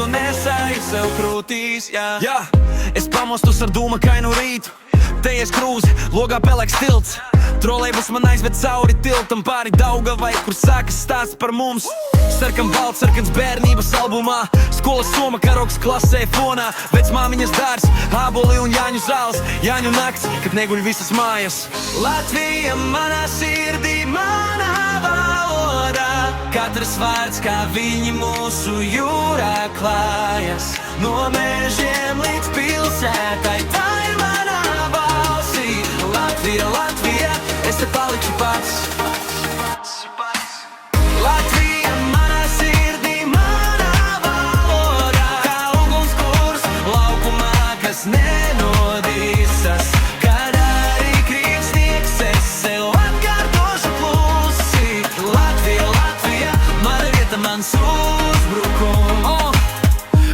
to nesāju sev krūtīs, jā. Es pamostos ar dūmakainu rītu, te es krūzi, logā pelēks tilts. Trolejbus man aizved cauri tiltam pāri Daugavai, kur sākas stāsts par mums. Sarkan balts, sarkans bērnības albumā, skolas soma karoks klasē fonā, vecmāmiņas dārs, āboli un Jāņu zāles, Jāņu nakts, kad neguļ visas mājas. Latvija manā sirdī, manā valodā, katrs vārds kā viņi mūsu jūrā klājas. No mežiem līdz pilsētai, tā ir manā balsī. Latvija, Latvija, es te palikšu pats. Latvija manā sirdī, manā valodā, kā ugunskurs laukumā, kas nenodīsas. Kad arī krīt sniegs, es sev atkārtošu klusi. Latvija, Latvija, mana vieta, mans uzbrukums.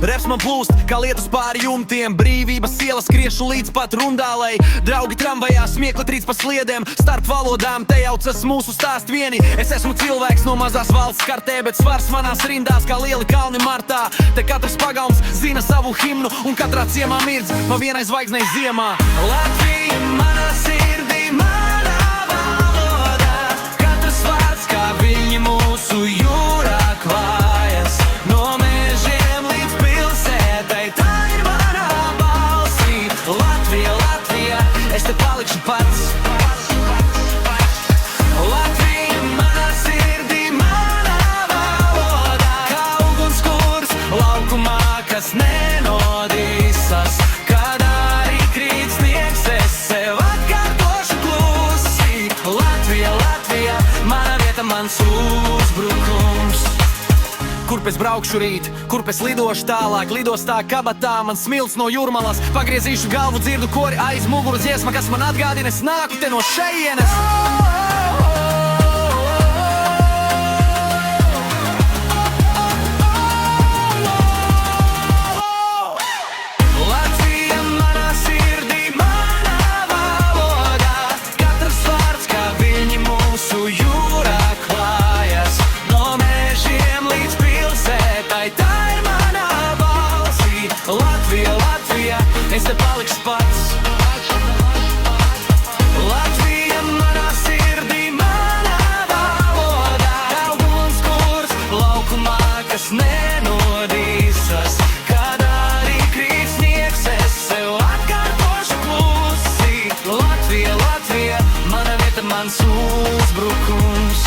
Reps man plūst, kā lietus pāri jumtiem, brīvības ielas skriešu līdz pat Rundālei. Draugi tramvajā, smiekli trīc pa sliedēm, starp valodām te jaucas mūsu stāst vieni. Es esmu cilvēks no mazās valsts kartē, bet svars manās rindās kā lieli kalni martā. Te katrs pagauns zina savu himnu, un katrā ciemā mirdz pa vienai zvaigznei ziemā. Latvija manā sirdī, manā valodā, katrs vārds kā viņi mūsu jūrā klājas. No mežiem līdz pilsētai, tā ir manā balsī. Latvija, Latvija, es te palikšu pats. Latvija manā sirdī, manā valodā, kā ugunskurs laukumā, kas nenodīsas. Kad arī krīt sniegs, es sev atkārtošu klusi. Latvija, Latvija, mana vieta, mans uzbrukums. Kurp es braukšu rīt, kurp es lidošu tālāk, lidostā kabatā, man smilts no Jūrmalas. Pagriezīšu galvu, dzirdu kori aiz muguras dziesma, kas man atgādina, es nāku te no šejienes. Latvija manā sirdī, manā valodā, katrs vārds kā viņi mūsu jūrā klājas. No mežiem līdz pilsētai, tā ir manā balsī. Latvija, Latvija, es te palikšu pats. Latvija manā sirdī, manā valodā, kā ugunskurs laukumā, kas nenodīsas. Kad arī krīt sniegs, es sev atkārtošu klusi. Latvija, Latvija, mana vieta, mans uzbrukums.